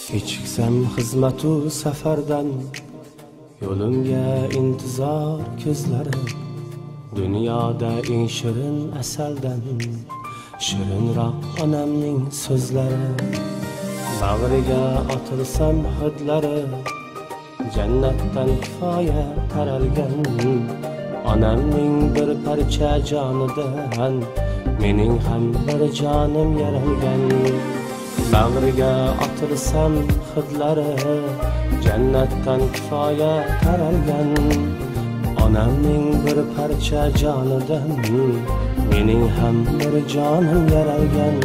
Kechiksam xizmatu safardan, yo'limga intizor ko'zlari, dunyoda eng shirin asaldan shirinroq onamning so'zlari. Bag'riga otilsam hidlari, jannatdan kifoya taralgan, onamning bir parcha jonidan mening ham bir jonim yaralgan. Bag'riga otilsam hidlari, jannatdan kifoya taralgan, onamning bir parcha jonidan mening ham bir jonim yaralgan.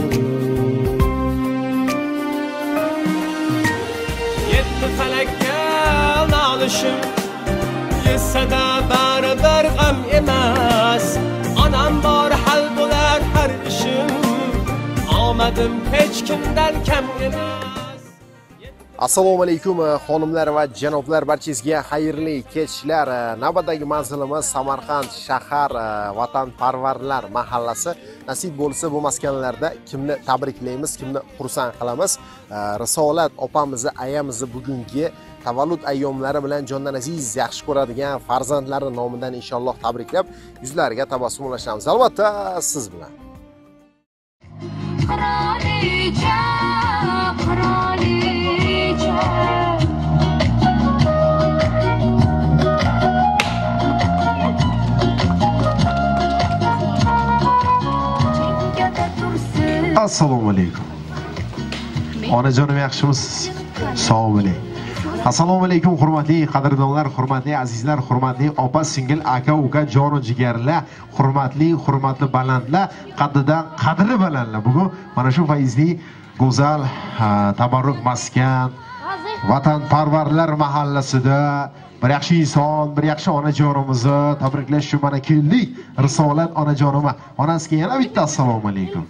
Yetti falakka nolishim, yetsada baribir g'am emas, onam bor hal bo'lar har ishim, omadim hech kimdan kam emas. Assalomu alaykum xonimlar va janoblar, barchangizga xayrli kechlar. Navbatdagi manzilimiz Samarqand shahar vatanparvarlar mahallasi. Nasib bo'lsa bu maskanlarda kimni tabriklaymiz, kimni xursand qilamiz. Risolat opamizni, ayamizni bugungi tavallud ayyomlari bilan jondan aziz yaxshi ko'radigan farzandlari nomidan inshaalloh tabriklab, yuzlariga tabassum ulashamiz. Albatta siz bilan. Assalomu alaykum. Onajonim yaxshimisiz? Sog' bo'ling. Assalomu alaykum hurmatli qadrdonlar, hurmatli azizlar, hurmatli opa, singil, aka, uka, jon va jigarlar, hurmatli balandlar, qaddidan qadri balandlar. Bugun mana shu fayzli, go'zal, tabarruk maskan vatanparvarlar mahallasida bir yaxshi inson, bir yaxshi onajonimizni tabriklash uchun mana keldik. Risolat onajonima. Onasiga yana bitta assalomu alaykum.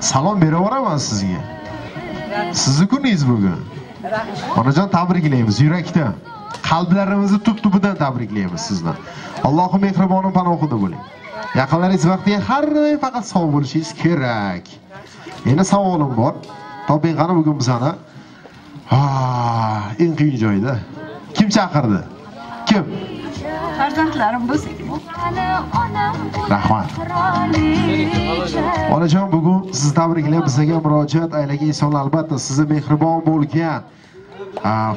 Salom beraveraman sizga. Sizni kuningiz bugun. Onajon tabriklaymiz yurakdan. Qalblarimizni tub-tubidan tabriklaymiz sizni. Alloh mehriboni panohida bo'ling. Yaqinlaringiz vaqtiga har doim faqat sog' bo'lishingiz kerak. Meni savolim bor. Toping qani bugun bizani? Eng qiyin joyda. Kim chaqirdi? Kim? Farzandlarim bo'lsa. Rahmat. Onajon, bugun sizni tabriklab bizga murojaat aylagan inson albatta sizni mehribon bo'lgan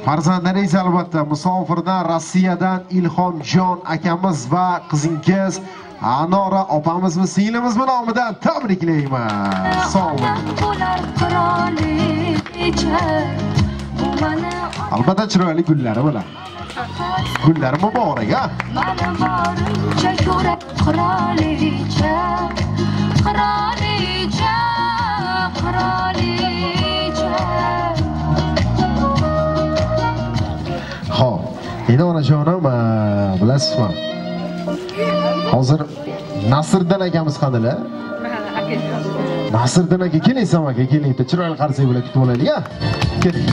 farzandlaringiz, albatta musofirdan Rossiyadan Ilhomjon akamiz va qizingiz Anora opamizning singlimiz nomidan tabriklaymiz. Sog' bo'ling. Albatta chiroyli gullari bilan. Gullari muborak, ha? Mana borincha yurak qirolicha, qirolicha, qirolicha. Xo'p, endi onajonim, bilasizmi? Hozir Nasriddin akamiz qadilar. Nasriddin aka, keling aka, keling. Chiroyli qarsak bilan kutib olaylik, ha? Keling.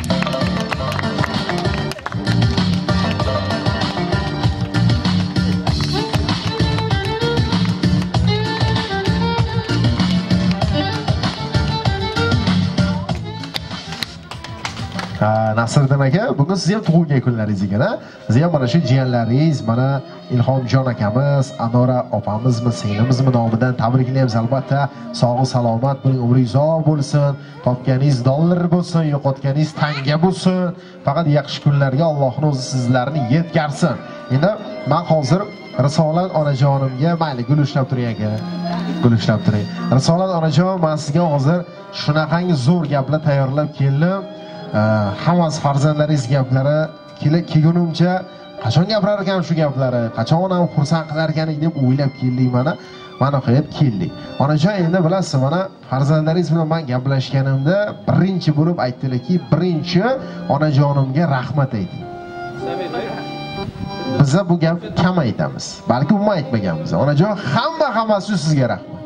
Nasriddin aka, bugun siz ham tug'ilgan kunlaringiz ekan, ha? Siz ham mana shu jiyanlaringiz, mana Ilhomjon akamiz, Anora opamizmi, singlimizmi nomidan tabriklaymiz. Albatta, sog' salomat bo'ling, umringiz uzoq bo'lsin, topganingiz dollar bo'lsin, yo'qotganingiz tanga bo'lsin. Faqat yaxshi kunlarga Allohning o'zi sizlarni yetkazsin. Endi men hozir Risolat onajonimga mayli gul ushlab turing aka. Gul ushlab turing. Risolat onajon, men sizga hozir shunaqangi zo'r gaplar tayyorlab keldim. Hammasi farzandlaringiz gaplari kelgunimcha qachon gapirar ekan shu gaplari, qachon onam xursand qilar ekan deb o'ylab keldik mana. Mana qo'yib keldik. Onajon, endi bilasiz, mana farzandlaringiz bilan men gaplashganimda birinchi bo'lib aytdilarki, birinchi onajonimga rahmat ayting. Biz bu gap kam aytamiz. Balki umuman aytmaganmiz. Onajon, hammasi uchun sizga rahmat.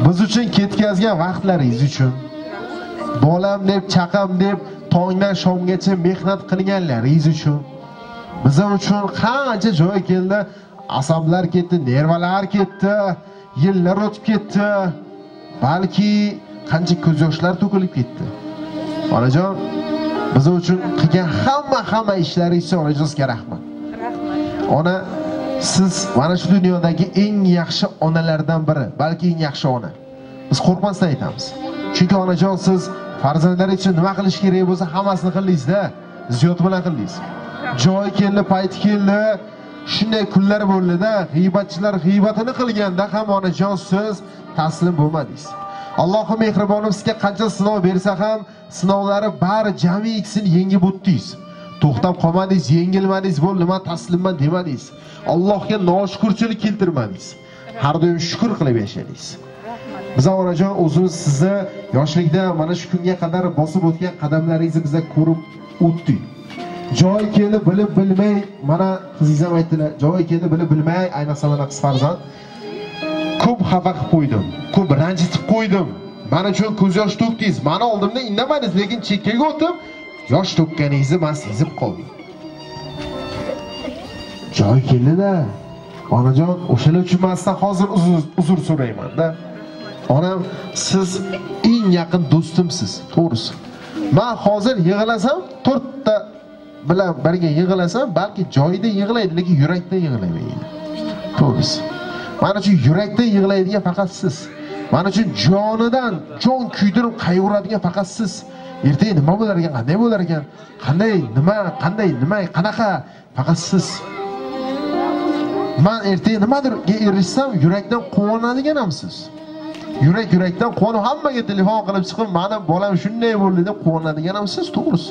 Biz uchun ketkazgan vaqtlaringiz uchun, bolam deb, chaqam deb tongdan shomgacha mehnat qilganlaringiz uchun, bizlar uchun qancha joy keldi, asablar ketdi, nervalar ketdi, yillar o'tib ketdi, balki qancha ko'z yoshlar to'kilib ketdi. Onajon, Biz uchun qilgan hamma ishlaringiz uchun onajozga rahmat. Ona, siz mana shu dunyodagi eng yaxshi onalardan biri, balki eng yaxshi ona. Biz qo'rqmasdan aytamiz. Chunki onajon, siz farzandlaringiz uchun nima qilish kerak bo'lsa, hammasini qildingiz-da. Ziyod bilan qildingiz. Joy keldi, payti keldi, shunday kunlar bo'ldi-da, g'iybatchilar g'iybatini qilganda ham onajon siz taslim bo'lmadingiz. Allohim mehribonim, sizga qancha sinov bersa ham, sinovlari bari jami'isini yengib o'tdingiz. To'xtab qolmadingiz, yengilmadingiz, bo'ldi, men taslimman demadingiz. Allohga noshukrchilik keltirmadingiz. Har doim shukr qilib yashadingiz. Biz onajon o'zimiz sizni yoshlikda mana shu kunga qadar bosib o'tgan qadamlaringizni biz ko'rib o'tdik. Joy keldi bilib bilmay, mana qizingiz ham aytdilar, joy keldi bilib bilmay, ayniqsa mana qiz farzand ko'p xafa qilib qo'ydim, ko'p ranjitib qo'ydim. Mana uchun ko'z yosh to'kdingiz. Mana oldimda indamadingiz, lekin chekkaga o'tib yosh to'kkaningizni men sezib qoldim. Joy keldi-da. Onajon, o'shalar uchun men sizdan hozir uzr so'rayman-da. Onam, siz eng yaqin do'stimsiz, to'g'risi. Men hozir yig'lasam, 4 ta bilan birga yig'lasam, balki joyida yig'laydi, lekin yurakdan yig'lamaydi. To'g'risi. Men uchun yurakdan yig'laydigan faqat siz. Men uchun jonidan jon kuydirib qayg'uradigan faqat siz. Ertaga nima bo'lar ekan, qanday bo'lar ekan, qanday, qanaqa, faqat siz. Men ertaga nimadirga erishsam, yurakdan quvonadigan ham siz. Yurakdan quvonib, hammaga telefon qilib chiqib, "Meni bolam shunday bo'ldi" deb quvonadigan ham siz, to'g'risi.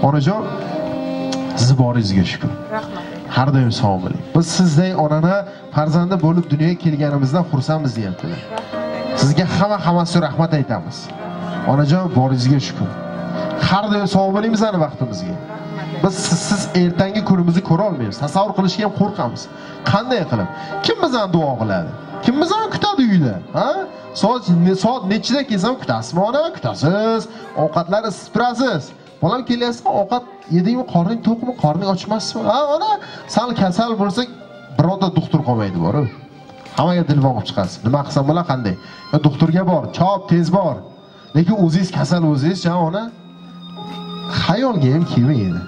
Onajon, siz boringizga shukr. Rahmat. Har doim sog' bo'ling. Biz sizday onani farzandi bo'lib dunyoga kelganimizdan xursandmiz deyaptilar. Sizga hammasi rahmat aytamiz. Onajon, boringizga shukr. Har doim sog' bo'ling bizning vaqtimizga. Biz siz ertangi kunimizni ko'ra olmaymiz. Tasavvur qilishga ham qo'rqamiz. Qanday qilib? Kim bizdan duo qiladi? Kim bizdan kutadi uyda? Ha? Soat nechida kelsam kutasizmi ona? Kutasiz. Ovqatlar isitib turasiz. Bolam kelyapsa, ovqat yedingmi, qorning to'qmi, qorning ochmasmi? Ha, ona, sal kasal bo'lsak, birorta doktor qolmaydi bor-ku. Hammaga telefon qilib chiqasiz. Nima qilsam bo'la qanday? Ya doktorga bor, chop, tez bor. Lekin o'zingiz kasal o'zingiz-chi, ona? Xayolga ham kelmaydi.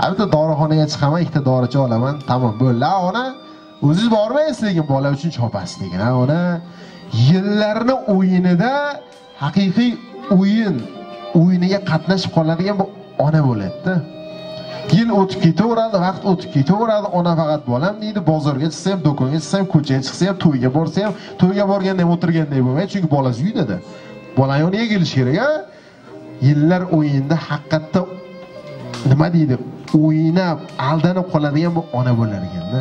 Albatta dorixonaga chiqaman, ikkita doricha olaman, tamom bo'ldi. Ha, ona, o'zingiz bormaysiz, lekin bola uchun chopasiz degan. Ha, ona, yillarni o'yinida haqiqiy o'yiniga qatnashib qoladigan bu ona bo'ladi-da. Yil o'tib ketaveradi, vaqt o'tib ketaveradi, ona faqat bolam deydi, bozorga chiqsa ham, do'konga chiqsa ham, ko'chaga chiqsa ham, to'yga borsa ham, to'yga borganda ham o'tirganday bo'lmaydi, chunki bolasi uyda-da. Bola yoniga kelish kerak, ha? Yillar o'yinda haqiqatda nima deydi? O'ynab, aldanib qoladigan bu ona bo'lar ekan-da.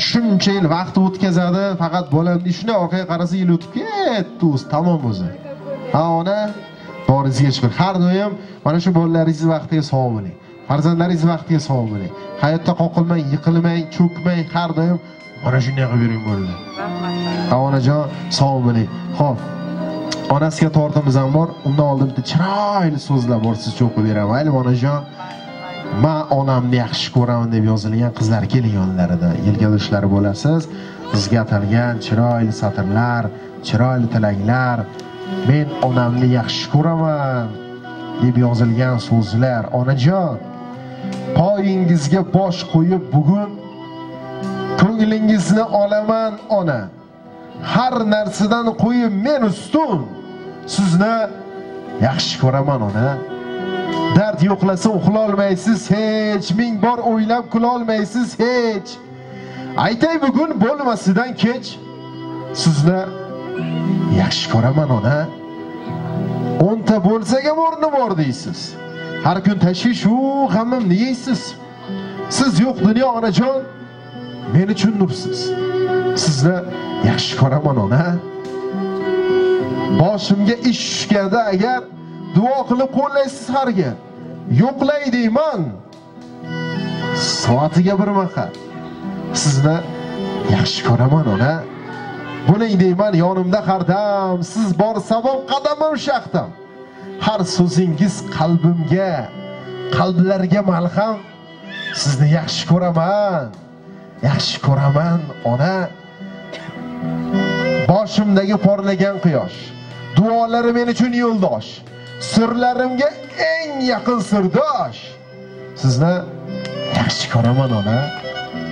Shuncha yil vaqt o'tkazadi, faqat bolam deydi, shunday orqaga qarasa yil o'tib ketdi, o'zi tamom o'zi. Ha, ona, boringizga shukr. Har doim mana shu bolalaringiz vaqtiga sog' bo'ling. Farzandlaringiz vaqtiga sog' bo'ling. Hayotda qoqilmang, yiqilmang, cho'kmang, har doim mana shunday qilib yuring bo'ldi. Ha, onajon, sog' bo'ling. Xo'p. Onasiga tortimiz ham bor. Undan oldin bitta chiroyli so'zlar bor, siz cho'qib beraman. Mayli, onajon. Men onamni yaxshi ko'raman deb yozilgan qizlar keling yonlarida. Yelkado'shlari bo'lasiz. Sizga atalgan chiroyli satrlar, chiroyli tilaklar. Men onamni yaxshi ko'raman deb yozilgan so'zlar. Onajon, poyingizga bosh qo'yib bugun ko'nglingizni olaman ona. Har narsadan qo'yib men ustun. Sizni yaxshi ko'raman ona. Dard yo'qlasa uxla olmaysiz hech, ming bor o'ylab kula olmaysiz hech. Aytay bugun bo'lmasidan kech. Sizni yaxshi ko'raman ona. 10 ta bo'lsa ham o'rni bor deysiz. Har kun tashvish u g'amimni yeysiz. Siz yo'q dunyo onajon, men uchun nursiz. Sizni yaxshi ko'raman ona. Boshimga ish tushganda agar duo qilib qo'llaysiz harga. Yo'qlay deyman. Soatiga bir mahal. Sizni yaxshi ko'raman ona. Bo'ling deyman yonimda har dam, siz bor sabab qadamim shaxtam. Har so'zingiz qalbimga, qalblarga malham. Sizni yaxshi ko'raman. Yaxshi ko'raman ona. Boshimdagi porlagan quyosh, duolari men uchun yo'ldosh. sirlarimga eng yaqin sirdosh. Sizni yaxshi ko'raman ona.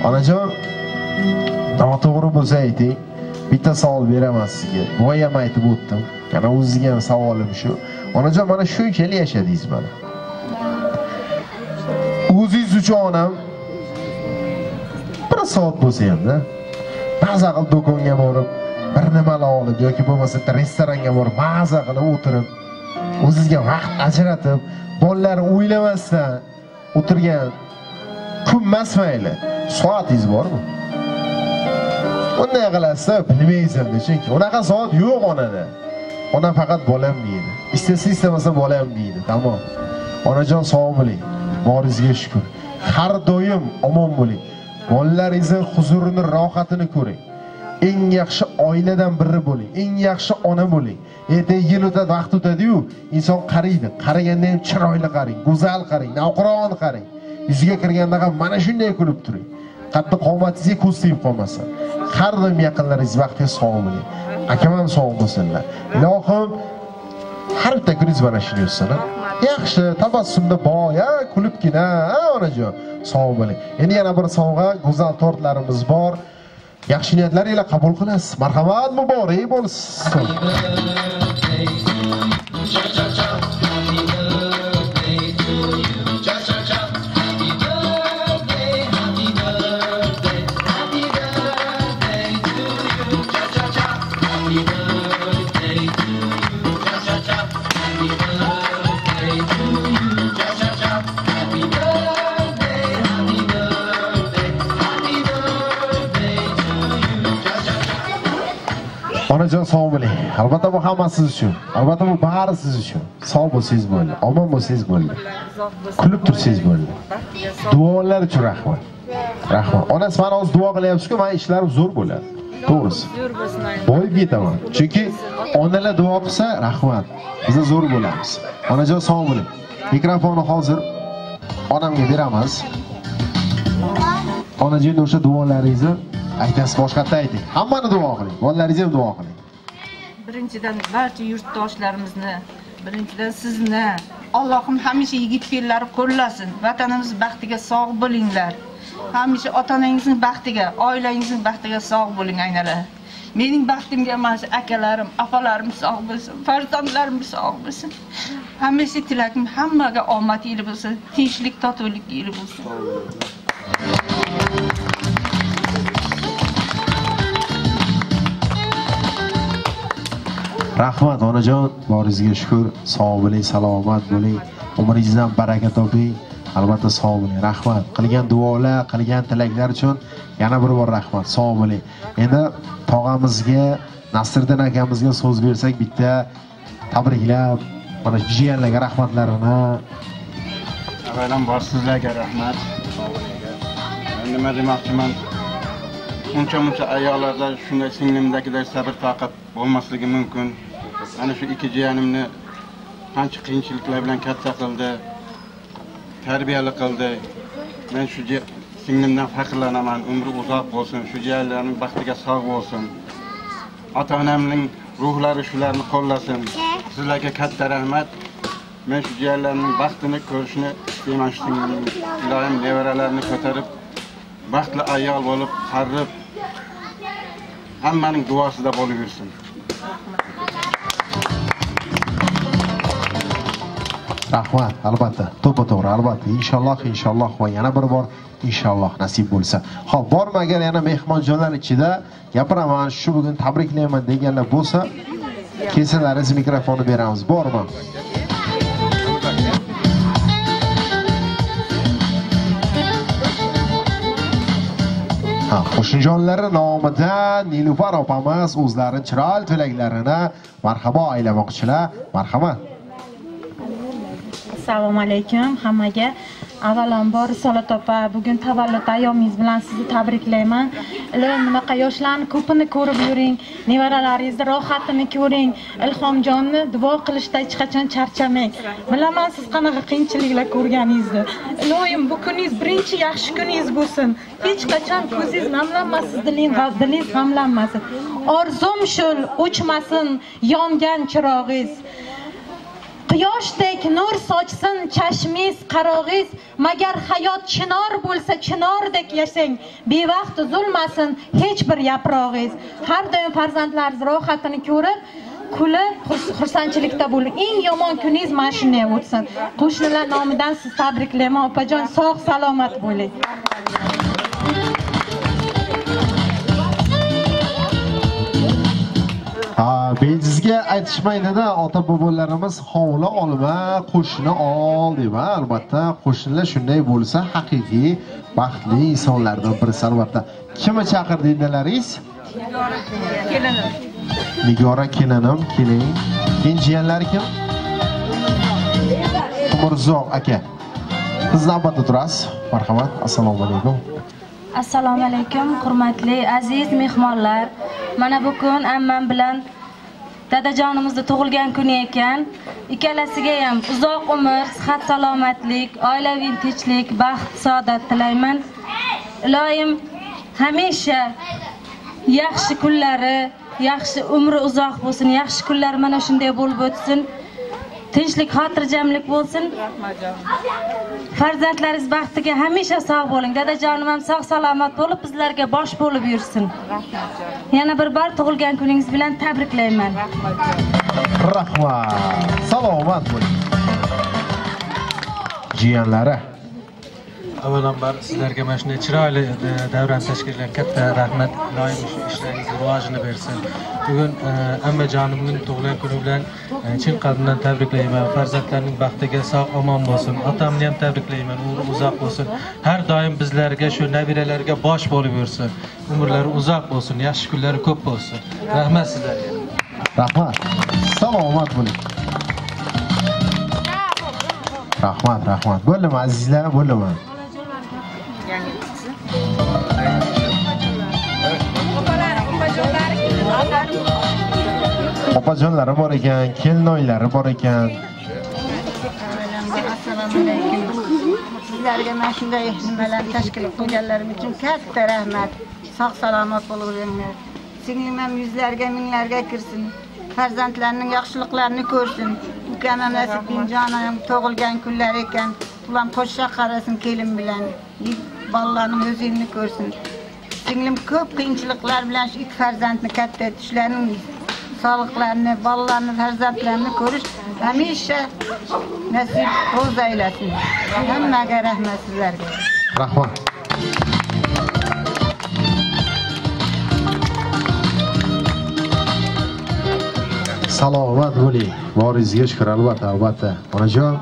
Onajon, noto'g'ri bo'lsa ayting. Bitta savol beraman sizga. Boyam aytib o'tdim. Yana o'zingizga ham savolim shu. Onajon, mana shunchalik yashadingiz mana. O'zingiz uchun onam bir soat bo'lsa ham-da, maza qilib do'konga borib, bir nimalar olib yoki bo'lmasa restoranga borib, maza qilib o'tirib, o'zingizga vaqt ajratib, bolalar o'ylamasdan o'tirgan kunmas mayli, soatingiz bormi? Bunday qilasiz, bilmaysiz-da, chunki unaqa soat yo'q onada. Ona faqat bolam deydi. Istamasa bolam deydi. Tamom. Onajon sog' bo'ling. Boringizga shukr. Har doim omon bo'ling. Bolalaringizning huzurini, rohatini ko'ring. Eng yaxshi oiladan biri bo'ling. Eng yaxshi ona bo'ling. Ertaga yil o'tadi, vaqt o'tadi-yu, inson qaraydi. Qaraganda ham chiroyli qarang, go'zal qarang, navqiron qarang. Yuziga kirganda ham mana shunday kulib turing. Qattiq qomatingizga ko'z tegib qolmasin. Har doim yaqinlaringiz vaqtga sog' bo'ling. Akam ham sog' bo'lsinlar. Ilohim har bitta kuningiz mana shunday o'tsin. Yaxshi, tabassumda boya, kulibgina, onajon, sog' bo'ling. Endi yana bir sovg'a, go'zal tortlarimiz bor. Yaxshi niyatlaringizni qabul qilasiz. Marhamat, muborak bo'lsin. Onajon sog' bo'ling. Albatta bu hammasi siz uchun. Albatta bu bari siz uchun. Sog' bo'lsangiz bo'ldi, omon bo'lsangiz bo'ldi. Kulib tursangiz bo'ldi. Duolar uchun rahmat. Rahmat. Onasi men hozir duo qilyapsiz-ku, men ishlarim zo'r bo'ladi. To'g'risi. Zo'r bo'lsin. Boyib ketaman. Chunki onalar duo qilsa rahmat. Biz zo'r bo'lamiz. Onajon sog' bo'ling. Mikrofonni hozir onamga beramiz. Onajon o'sha duolaringizni aytasiz, boshqatda ayting. Hammani duo qiling. Bolalaringiz ham duo qiling. Birinchidan barcha yurtdoshlarimizni, birinchidan sizni Allohim hamisha yigit-fe'llari qo'llasin. Vatanimiz baxtiga sog' bo'linglar. Hamisha ota-onangizning baxtiga, oilangizning baxtiga sog' bo'ling aynalar. Mening baxtimga emas, akalarim, opalarim sog' bo'lsin, farzandlarim sog' bo'lsin. Hamisha tilakim hammaga omad yili bo'lsin, tinchlik, totuvlik yili bo'lsin. Rahmat onajon, boringizga shukr. Sog' bo'ling, salomat bo'ling. Umringizdan baraka toping. Albatta sog' bo'ling. Rahmat. Qilgan duolar, qilgan tilaklar uchun yana bir bor rahmat. Sog' bo'ling. Endi tog'amizga, Nasriddin akamizga so'z bersak, bitta tabriklab, mana jiyanlarga rahmatlarini. Avvalambor sizlarga rahmat. Nima demoqchiman? Uncha ayollarda shunday singlimdagidek sabr taqib bo'lmasligi mumkin. Ana shu ikki jiyanimni qancha qiyinchiliklar bilan katta qildi, tarbiyali qildi. Men shu singlimdan faxrlanaman. Umri uzoq bo'lsin, shu jiyanlarning baxtiga sog' bo'lsin. Ota-onamning ruhlari shularni qo'llasin. Sizlarga katta rahmat. Men shu jiyanlarning baxtini ko'rishni istayman. Shu singlimning ilohim nevaralarini ko'tarib baxtli ayol bo'lib, qarib hammaning duosida bo'lib yursin. Rahmat, albatta. To'g'ri, albatta. Inshaalloh va yana bir bor inshaalloh nasib bo'lsa. Xo'p, bormi agar yana mehmonjonlar ichida gapiraman, shu bugun tabriklayman deganlar bo'lsa, kelsanlaringiz mikrofonni beramiz. Bormi? Qo'shnijonlari nomidan Nilufar opamiz o'zlarining chiroyli tilaklarini marhabo aylamoqchilar. Marhamat. Assalomu alaykum hammaga. Avvalambor Risolat opa, bugun tavallud ayyomingiz bilan sizni tabriklayman. Bunaqa yoshlarni ko'pini ko'rib yuring, nevaralaringizni rohatini ko'ring. Ilhomjonni duo qilishda hech qachon charchamang. Bilaman siz qanaqa qiyinchiliklar ko'rganingizni. Ilohim bu kuningiz birinchi yaxshi kuningiz bo'lsin. Hech qachon ko'zingiz namlanmasin, dilingiz g'amlanmasin. Orzum shul o'chmasin yongan chirog'ingiz. Quyoshdek nur sochsin chashmiz qarog'iz, magar hayot chinor bo'lsa chinordek yashang, bevaqt uzilmasin hech bir yaprog'iz. Har doim farzandlaringiz rohatini ko'rib, kulib, xursandchilikda bo'ling. Eng yomon kuningiz mana shunday o'tsin. Qo'shnilar nomidan siz tabriklayman, opajon, sog' salomat bo'ling. Bejizga aytishmaydi-da, ota-bobolarimiz hovli olma, qo'shni ol deb. Albatta, qo'shnilar shunday bo'lsa, haqiqiy baxtli insonlardan birisi albatta. Kimni chaqirdinglaringiz? Kelinim. Nigora kelinim, keling. Kenjiyanlar kim? Umurzoq aka. Siz navbatda turasiz. Marhamat. Assalomu alaykum. Assalomu alaykum, hurmatli aziz mehmonlar. Mana bugun ammam bilan dadajonimizning tug'ilgan kuni ekan. Ikkalasiga ham uzoq umr, sihat, salomatlik, oilaviy tinchlik, baxt, saodat tilayman. Iloyim hamisha yaxshi kunlari, yaxshi umri uzoq bo'lsin, yaxshi kunlar mana shunday bo'lib o'tsin. Tinchlik, xotirjamlik bo'lsin. Farzandlaringiz baxtiga hamisha sog' bo'ling. Dadajonim ham sog' salomat bo'lib, bizlarga bosh bo'lib yursin. Yana bir bor tug'ilgan kuningiz bilan tabriklayman. Rahmat. Salomat bo'ling. Jiyanlari. Avvalambor sizlarga mana shunday chiroyli davran tashkilotga katta rahmat. Iloyim shu ishlaringiz rivojini bersin. Bugun ammajonimning tug'ilgan kuni bilan chin qalbimdan tabriklayman. Farzandlarning baxtiga sog' omon bo'lsin. Otamni ham tabriklayman. Umri uzoq bo'lsin. Har doim bizlarga shu nabiralarga bosh bo'lib yursin. Umrlari uzoq bo'lsin, yaxshi kunlari ko'p bo'lsin. Rahmat sizlarga. Rahmat. Salomat bo'ling. Rahmat, rahmat. Bo'ldimi azizlar, bo'ldimi? Opajonlari bor ekan, kelinoylari bor ekan. Assalomu alaykum. Sizlarga mana shunday nimalarni tashkil qilganlarim uchun katta rahmat. Sog' salomat bo'linglar. Singlim ham yuzlarga, minglarga kirsin. Farzandlarning yaxshiliklarini ko'rsin. Ukam ham Nasibjon ham tug'ilgan kunlar ekan. Ular qo'shsha qarasin kelin bilan. Bolalarning o'zini ko'rsin. Singlim ko'p qiyinchiliklar bilan shu ikki farzandni katta etishlarini, sog'liqlarini, bolalarni, farzandlarini ko'rish hamisha nasib ro'z aylasin. Hammaga rahmat sizlarga. Rahmat. Salomat bo'ling. Boringizga shukr albatta, albatta. Onajon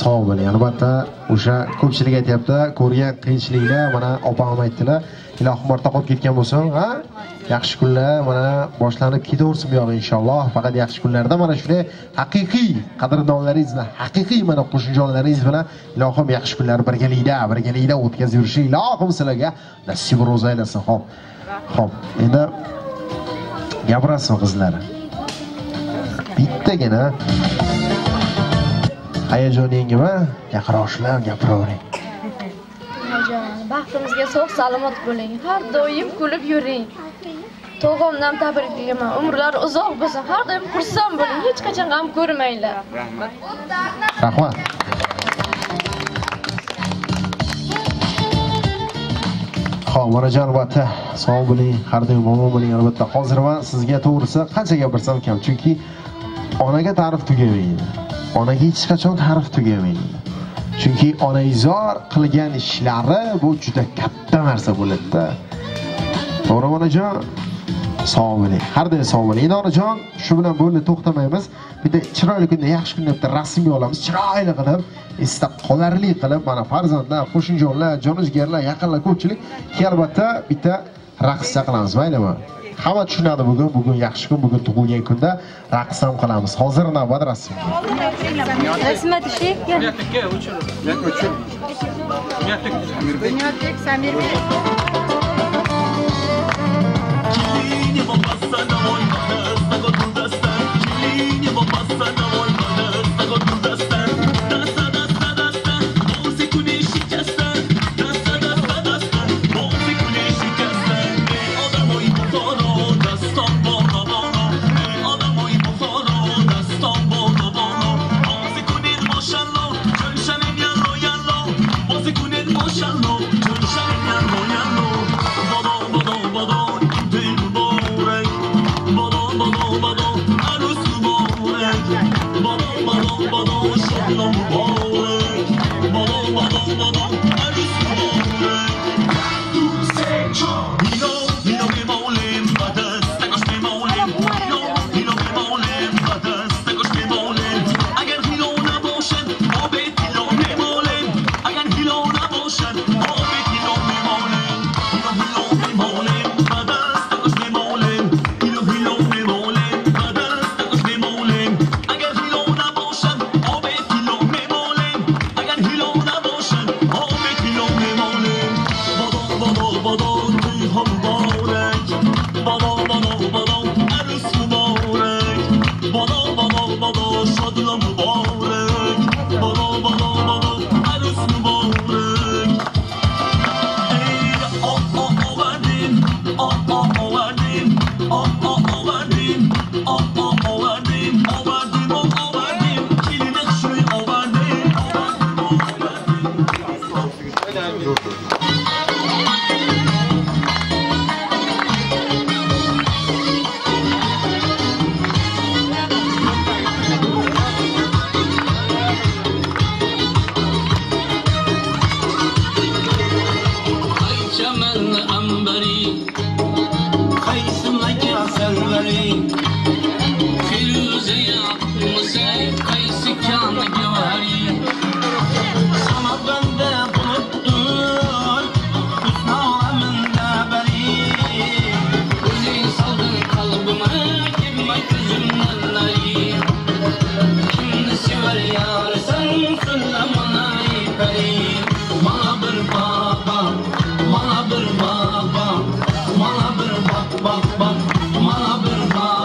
sog' bo'ling. Albatta, o'sha ko'pchilik aytayapti, ko'rgan qiyinchiliklar, mana opam aytdilar, ilohim ortda qolib ketgan bo'lsin, ha? Yaxshi kunlar mana boshlanib ketaversin bu yo'q inshaalloh. Faqat yaxshi kunlarda mana shunday haqiqiy qadrdonlaringiz bilan, haqiqiy mana qo'shnijonlaringiz bilan ilohim yaxshi kunlar birgalikda o'tkazib yurishing ilohim sizlarga nasib ro'za aylasin. Xo'p. Xo'p. Endi gapirasizmi qizlar? Bittagina hayajoningizmi? Yaqinroqlab gapiravering. Baxtimizga sog' salomat bo'ling. Har doim kulib yuring. Tug'imdan tabriklayman. Umrlar uzoq bo'lsin. Har doim xursand bo'ling. Hech qachon g'am ko'rmanglar. Rahmat. Rahmat. Xo'p, onajon albatta sog' bo'ling, har doim omon bo'ling albatta. Hozir men sizga to'g'risi qancha gapirsam kam, chunki onaga ta'rif tugamaydi. Onaga hech qachon ta'rif tugamaydi. Chunki onaizor qilgan ishlari bu juda katta narsa bo'ladi-da. To'g'rimi onajon? Sog' bo'ling. Har doim sog' bo'ling. Endi onajon, shu bilan bo'ldi to'xtamaymiz. Bitta chiroyli kunda yaxshi kunda bitta rasmga olamiz. Chiroyli qilib, esda qolarli qilib, mana farzandlar, qo'shnijonlar, jonijgarlar, yaqinlar ko'pchilik albatta bitta raqscha qilamiz, maylimi? Hamma tushunadi bugun yaxshi kun, bugun tug'ilgan kunda raqs ham qilamiz. Hozir navbat rasm. Rasmat ishik. Bunyodbek Samir. mana bir baba, mana bir bak, mana bir baba.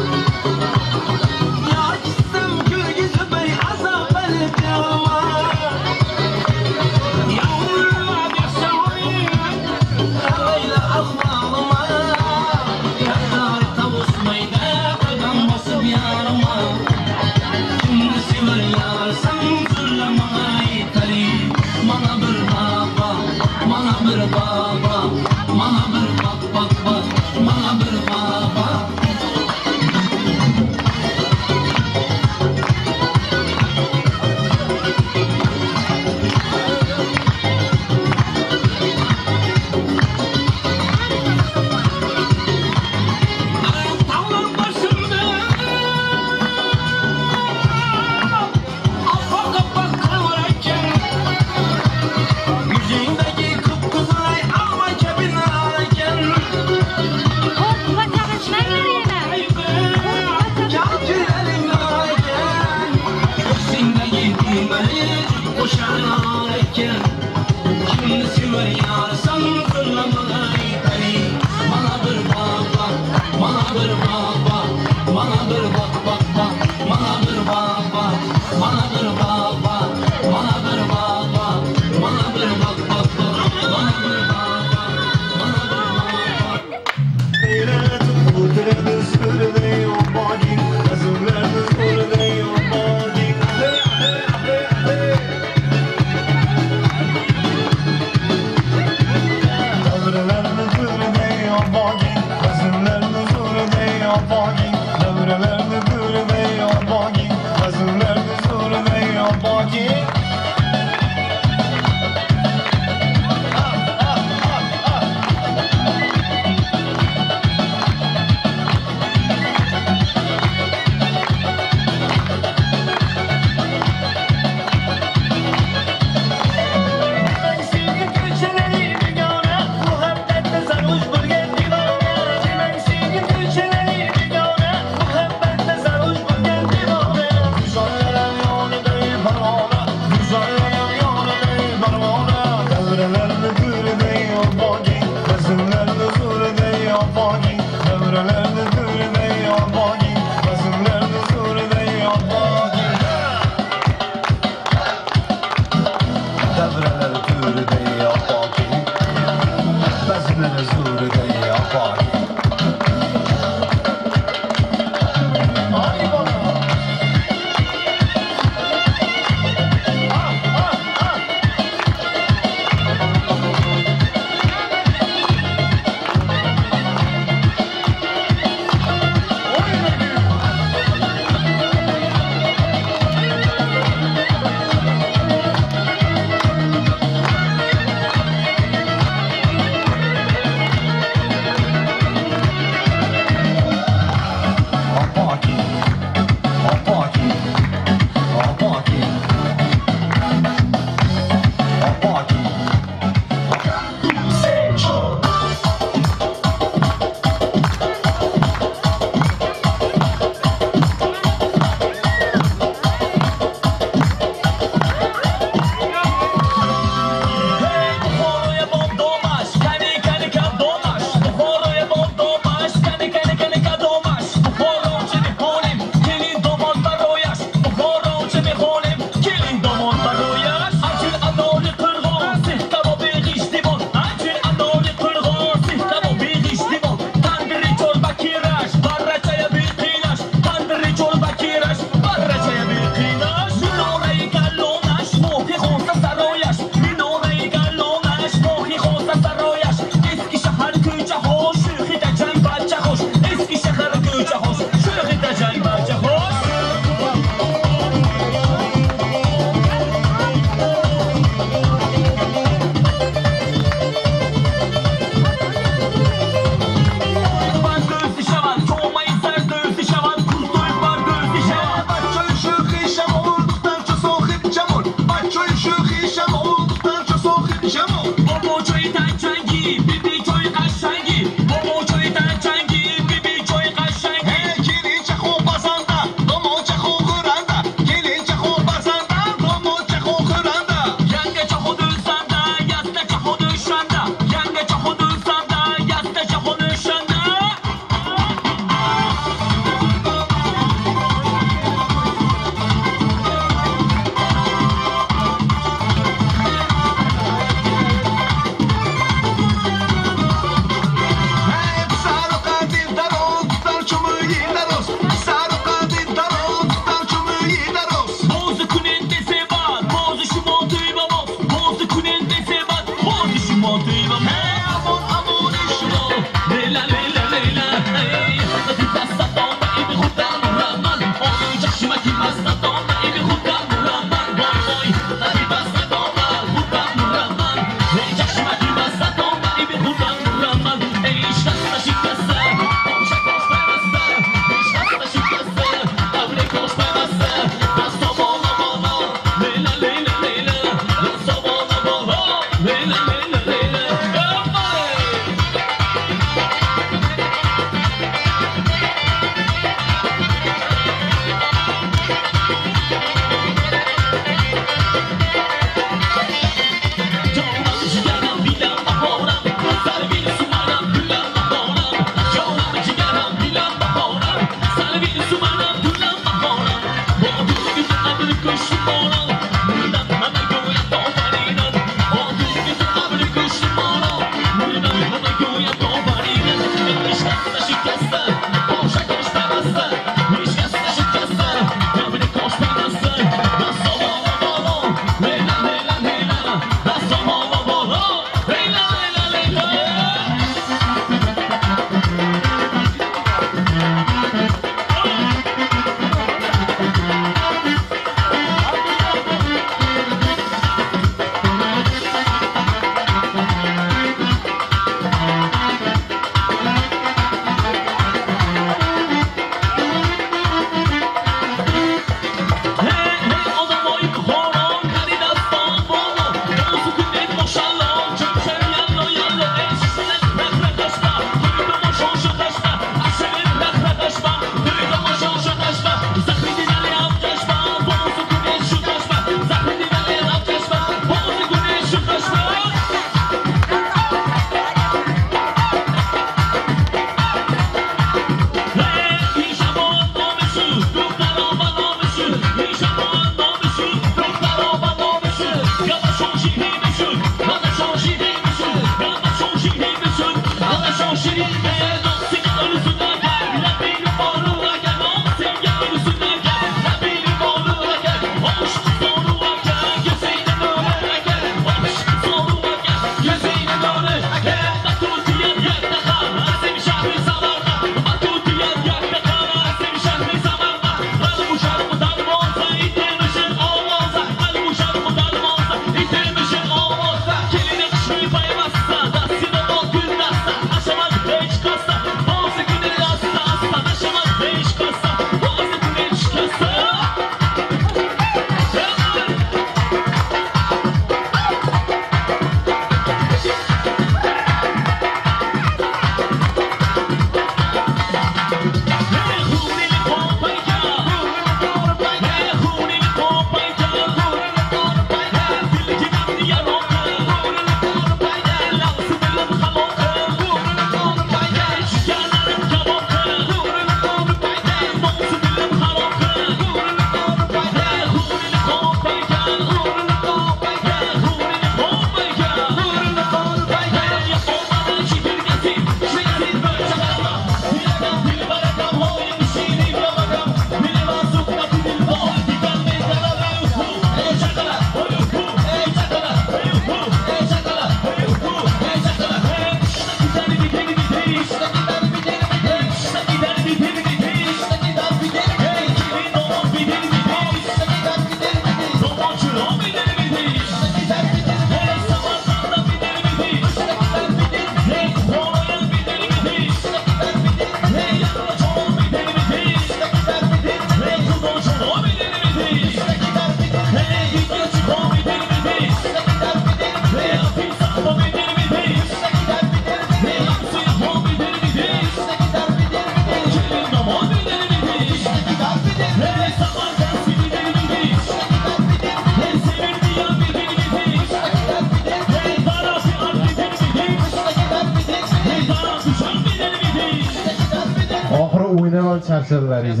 o'ynab charchadilaringiz.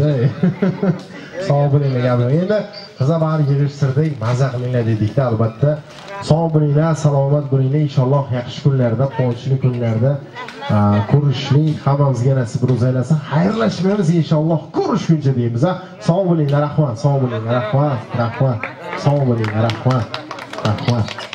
Sog' bo'linglar gapim. Endi qiza bari yig'ishtirdik, maza qilinglar dedik-da, albatta. Sog' bo'linglar, salomat bo'linglar. Inshaalloh yaxshi kunlarda, quvonchli kunlarda ko'rishlik hammamizga nasib ro'zaylasin. Xayrlashmaymiz inshaalloh ko'rishguncha deymiz. Sog' bo'linglar, rahmat, sog' bo'linglar, rahmat, rahmat. Sog' bo'linglar, rahmat, rahmat.